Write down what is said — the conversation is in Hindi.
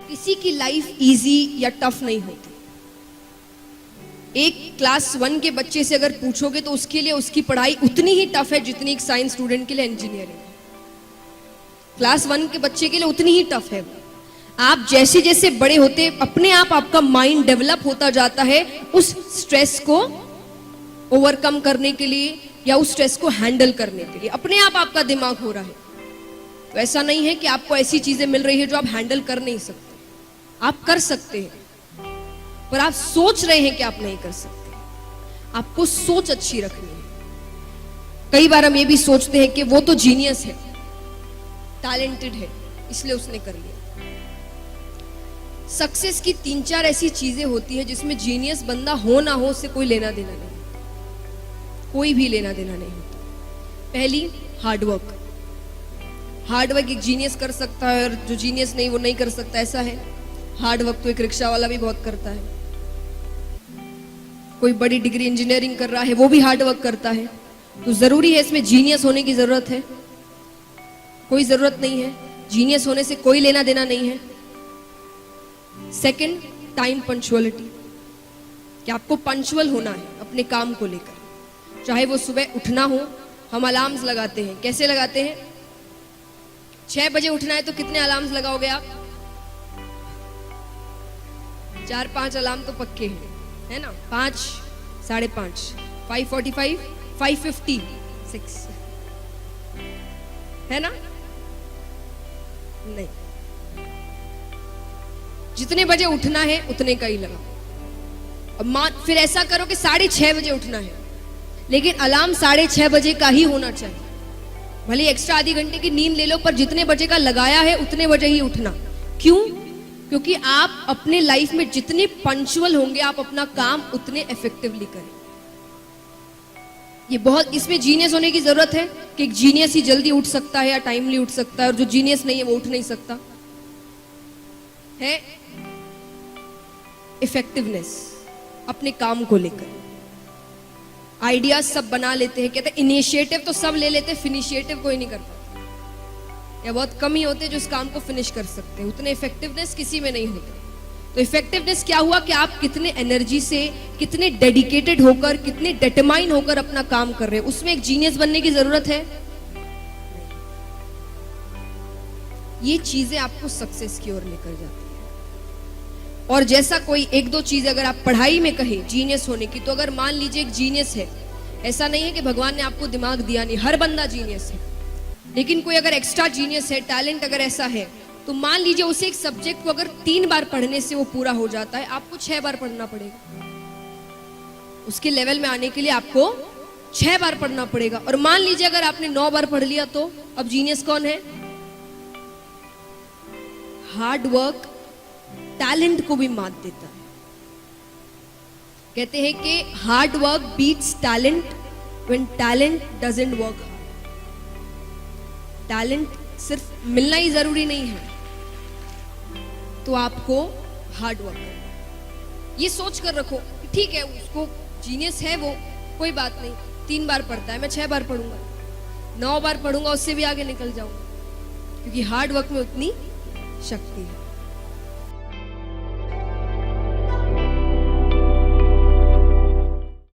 किसी की लाइफ इजी या टफ नहीं होती। एक क्लास 1 के बच्चे से अगर पूछोगे तो उसके लिए उसकी पढ़ाई उतनी ही टफ है जितनी एक साइंस स्टूडेंट के लिए इंजीनियरिंग। क्लास 1 के बच्चे के लिए उतनी ही टफ है। आप जैसे जैसे बड़े होते अपने आप आपका माइंड डेवलप होता जाता है उस स्ट्रेस को ओवरकम करने के लिए या उस स्ट्रेस को हैंडल करने के लिए अपने आप आपका दिमाग हो रहा है। तो ऐसा नहीं है कि आपको ऐसी चीजें मिल रही है जो आप हैंडल कर नहीं सकते। आप कर सकते हैं पर आप सोच रहे हैं कि आप नहीं कर सकते। आपको सोच अच्छी रखनी है। कई बार हम ये भी सोचते हैं कि वो तो जीनियस है, टैलेंटेड है, इसलिए उसने कर लिया। सक्सेस की 3-4 ऐसी चीजें होती है जिसमें जीनियस बंदा हो ना हो उससे कोई लेना देना नहीं, कोई भी लेना देना नहीं होता। पहली, हार्डवर्क। हार्डवर्क एक जीनियस कर सकता है और जो जीनियस नहीं वो नहीं कर सकता, ऐसा है। हार्डवर्क तो एक रिक्शा वाला भी बहुत करता है। कोई बड़ी डिग्री इंजीनियरिंग कर रहा है वो भी हार्डवर्क करता है। तो जरूरी है इसमें जीनियस होने की जरूरत है? कोई जरूरत नहीं है। जीनियस होने से कोई लेना देना नहीं है। सेकंड, टाइम पंक्चुअलिटी, कि आपको पंक्चुअल होना है अपने काम को लेकर। चाहे वो सुबह उठना हो, हम अलार्म्स लगाते हैं। कैसे लगाते हैं? 6 बजे उठना है तो कितने अलार्म्स लगाओगे आप? 4-5 अलार्म तो पक्के हैं, है ना? 5, 5:30, 5:45, 5:50, 6, है ना? नहीं, जितने बजे उठना है उतने का ही लगाओ। अब फिर ऐसा करो कि 6:30 बजे उठना है, लेकिन अलार्म 6:30 बजे का ही होना चाहिए। भले एक्स्ट्रा आधी घंटे की नींद ले लो पर जितने बजे का लगाया है उतने बजे ही उठना। क्यों? क्योंकि आप अपने लाइफ में जितने पंक्चुअल होंगे आप अपना काम उतने इफेक्टिवली करें। ये बहुत, इसमें जीनियस होने की जरूरत है कि एक जीनियस ही जल्दी उठ सकता है या टाइमली उठ सकता है और जो जीनियस नहीं है वो उठ नहीं सकता है। इफेक्टिवनेस अपने काम को लेकर। आइडियाज सब बना लेते हैं, कहते हैं इनिशिएटिव तो सब ले लेते हैं, फिनिशिएटिव कोई नहीं कर पाता, या बहुत कम ही होते जो इस काम को फिनिश कर सकते हैं। उतने इफेक्टिवनेस किसी में नहीं होते। तो इफेक्टिवनेस क्या हुआ कि आप कितने एनर्जी से, कितने डेडिकेटेड होकर, कितने डिटरमाइन होकर अपना काम कर रहे हैं। उसमें एक जीनियस बनने की जरूरत है। ये चीजें आपको सक्सेस की ओर लेकर जाती है। और जैसा कोई 1-2 चीज अगर आप पढ़ाई में कहे जीनियस होने की, तो अगर मान लीजिए एक जीनियस है, ऐसा नहीं है कि भगवान ने आपको दिमाग दिया नहीं, हर बंदा जीनियस है, लेकिन कोई अगर एक्स्ट्रा जीनियस है, टैलेंट अगर ऐसा है, तो मान लीजिए उसे एक सब्जेक्ट को अगर 3 बार पढ़ने से वो पूरा हो जाता है, आपको 6 बार पढ़ना पड़ेगा। उसके लेवल में आने के लिए आपको 6 बार पढ़ना पड़ेगा। और मान लीजिए अगर आपने 9 बार पढ़ लिया, तो अब जीनियस कौन है? हार्ड वर्क टैलेंट को भी मात देता है। कहते हैं कि hard work beats talent when talent doesn't work hard. Talent सिर्फ मिलना ही जरूरी नहीं है, तो आपको हार्ड वर्क करना। ये सोच कर रखो कि ठीक है उसको जीनियस है वो, कोई बात नहीं, 3 बार पढ़ता है, मैं 6 बार पढ़ूंगा, 9 बार पढ़ूंगा, उससे भी आगे निकल जाऊंगा, क्योंकि हार्ड वर्क में उतनी शक्ति है।